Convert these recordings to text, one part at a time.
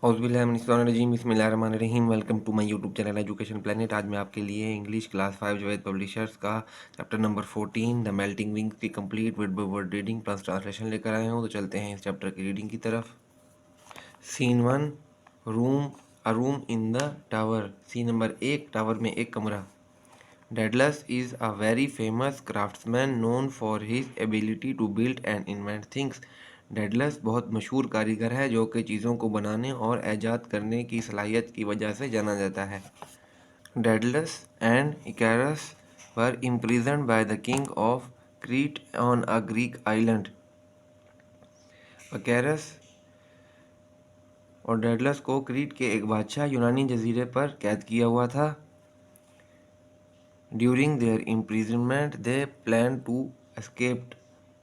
औज़ुबिल्लाहिमिनश्शैतानिर्रजीम बिस्मिल्लाहिर्रहमानिर्रहीम। Welcome to my YouTube channel education planet. आज मैं आपके लिए इंग्लिश क्लास 5 जावेद पब्लिशर्स का chapter number 14 the melting wings की complete word by word reading plus translation लेकर आया हूँ। तो चलते हैं इस चैप्टर की रीडिंग की तरफ। Scene 1 room, a room in the tower. Scene number 1, tower में एक कमरा। Daedalus is a very famous craftsman known for his ability to build and invent things. Daedalus बहुत मशहूर कारीगर है जो कि चीज़ों को बनाने और ईजाद करने की सलाहियत की वजह से जाना जाता है। Daedalus and इकारस were imprisoned by the king of Crete on a Greek island। अकेरस और डेडलस को क्रीट के एक बादशाह यूनानी जजीरे पर कैद किया हुआ था। During their imprisonment they plan to escaped.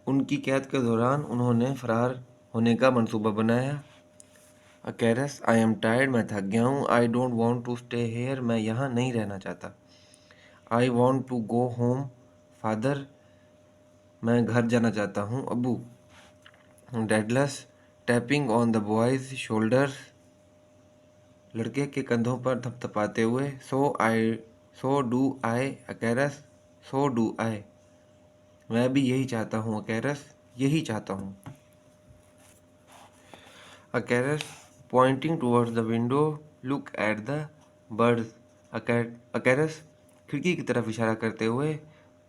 उनकी कैद के दौरान उन्होंने फरार होने का मंसूबा बनाया। अकेरस आई एम टायर्ड, मैं थक गया हूँ। I don't want to stay here, मैं यहाँ नहीं रहना चाहता। I want to go home father, मैं घर जाना चाहता हूँ अब्बू। Daedalus tapping on the boy's shoulders, लड़के के कंधों पर थपथपाते हुए। So do I अकेरस, so do I, मैं भी यही चाहता हूँ अकेरस, यही चाहता हूँ। Icarus pointing towards the window, look at the birds. Icarus खिड़की की तरफ इशारा करते हुए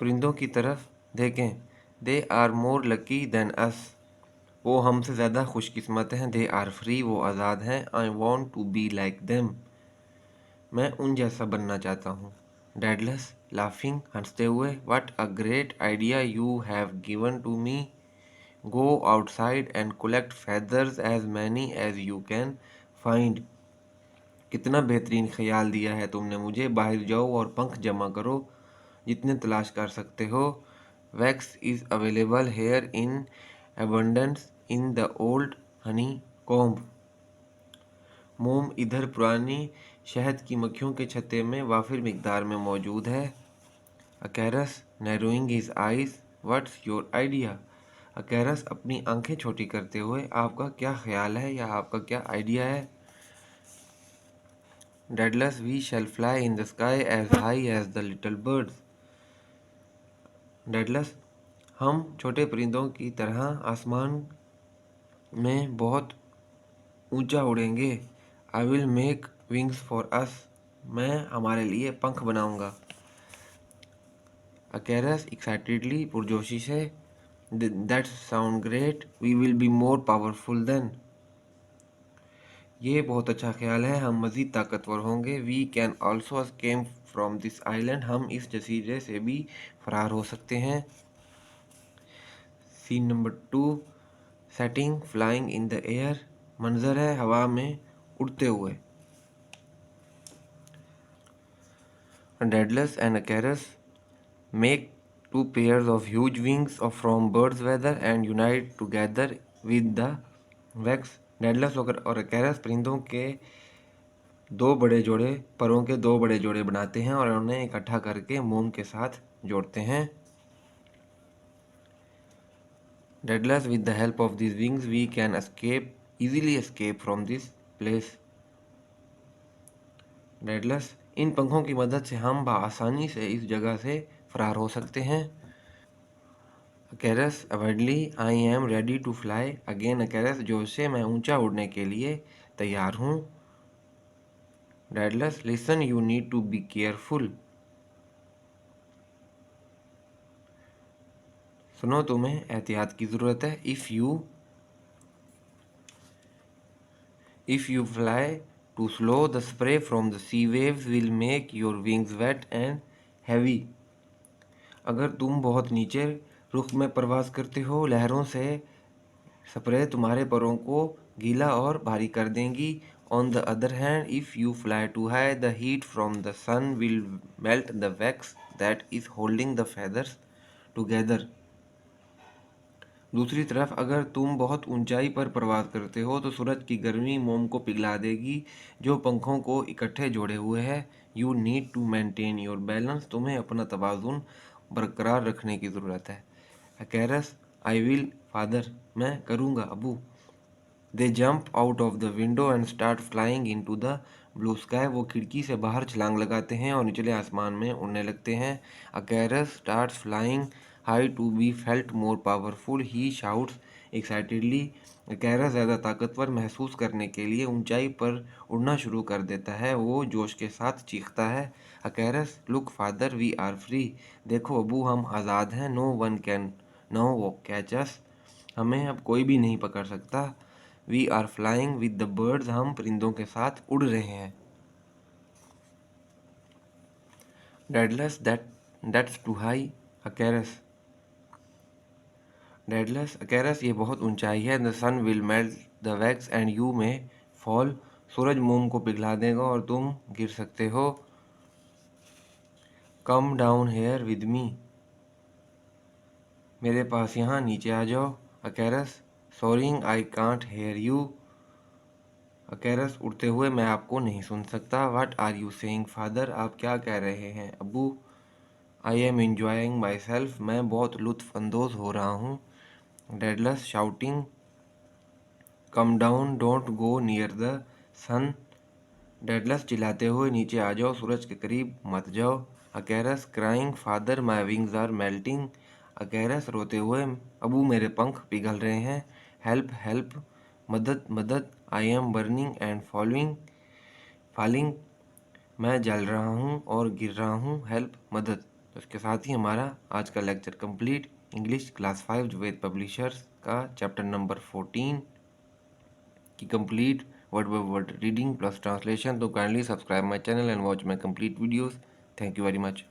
परिंदों की तरफ देखें। They are more lucky than us, वो हमसे ज़्यादा खुशकिस्मत हैं। दे आर फ्री, वो आज़ाद हैं। I want to be like them, मैं उन जैसा बनना चाहता हूँ। डेडलस लाफिंग, हंसते हुए। What a great idea you have given to me, go outside and collect feathers as many as you can find। कितना बेहतरीन ख्याल दिया है तुमने मुझे, बाहर जाओ और पंख जमा करो जितने तलाश कर सकते हो। Wax is available here in abundance in the old Honey comb. मोम इधर पुरानी शहद की मक्खियों के छत्ते में वाफिर मिकदार में मौजूद है। Icarus narrowing his eyes, what's your idea. Icarus अपनी आंखें छोटी करते हुए, आपका क्या ख्याल है या आपका क्या आइडिया है। Daedalus we shall fly in the sky as high as the little birds. Daedalus हम छोटे परिंदों की तरह आसमान में बहुत ऊंचा उड़ेंगे। I will make wings for us, मैं हमारे लिए पंख बनाऊंगा। अकेरस एक्साइटेडली, पुरजोशी से। That sound great, we will be more powerful then, ये बहुत अच्छा ख्याल है, हम मज़ीद ताकतवर होंगे। We can also escape from this island, हम इस जजीरे से भी फरार हो सकते हैं। Scene number 2 setting flying in the air, मंजर है हवा में उड़ते हुए। Daedalus and Icarus make two pairs of huge wings of from birds weather and unite together with the wax. Daedalus और अकेरस परिंदों के दो बड़े जोड़े बनाते हैं और उन्हें इकट्ठा करके मोम के साथ जोड़ते हैं। Daedalus with the help of this wings we can easily escape from this place. Daedalus इन पंखों की मदद से हम आसानी से इस जगह से फरार हो सकते हैं। Icarus avidly I am ready to fly again. Icarus जोश से, मैं ऊंचा उड़ने के लिए तैयार हूँ। Daedalus listen you need to be careful, सुनो तुम्हें एहतियात की ज़रूरत है। If you fly too slow the spray from the sea waves will make your wings wet and heavy. अगर तुम बहुत नीचे रुख में परवाज़ करते हो, लहरों से स्प्रे तुम्हारे परों को गीला और भारी कर देंगी। On the other hand if you fly too high the heat from the sun will melt the wax that is holding the feathers together. दूसरी तरफ अगर तुम बहुत ऊंचाई पर प्रवास करते हो तो सूरज की गर्मी मोम को पिघला देगी जो पंखों को इकट्ठे जोड़े हुए है। You need to maintain your balance, तुम्हें अपना तवाज़ुन बरकरार रखने की ज़रूरत है। अकेरस आई विल फादर, मैं करूँगा अबू। They jump out of the window and start flying into the blue sky. वो खिड़की से बाहर छलांग लगाते हैं और निचले आसमान में उड़ने लगते हैं। Icarus starts flying high to be felt more powerful, he shouts excitedly. Icarus ज़्यादा ताकतवर महसूस करने के लिए ऊंचाई पर उड़ना शुरू कर देता है। वो जोश के साथ चीखता है, Icarus look father we are free. देखो अबू, हम आज़ाद हैं। No one can no catch us. हमें अब कोई भी नहीं पकड़ सकता। We are flying with the birds. हम परिंदों के साथ उड़ रहे हैं। Daedalus that's too high Icarus. Daedalus Icarus, ये बहुत ऊंचाई है। The sun will melt the wax and you में फॉल। सूरज मोम को पिघला देगा और तुम गिर सकते हो। Come down here with me. मेरे पास यहाँ नीचे आ जाओ। Icarus soaring I can't hear you. Icarus उड़ते हुए, मैं आपको नहीं सुन सकता। What are you saying father. आप क्या कह रहे हैं अबू। I am enjoying myself. मैं बहुत लुत्फ अंदोज हो रहा हूँ। Daedalus shouting come down don't go near the sun. Daedalus चिल्लाते हुए, नीचे आ जाओ, सूरज के करीब मत जाओ। Icarus crying father my wings are melting. Icarus रोते हुए, अबू मेरे पंख पिघल रहे हैं। हेल्प हेल्प, मदद मदद। I am burning and falling. मैं जल रहा हूँ और गिर रहा हूँ। हेल्प मदद। तो इसके साथ ही हमारा आज का lecture complete. English class 5 Javed publishers का चैप्टर नंबर 14 की complete word by word reading plus translation. तो kindly subscribe my channel and watch my complete videos. Thank you very much.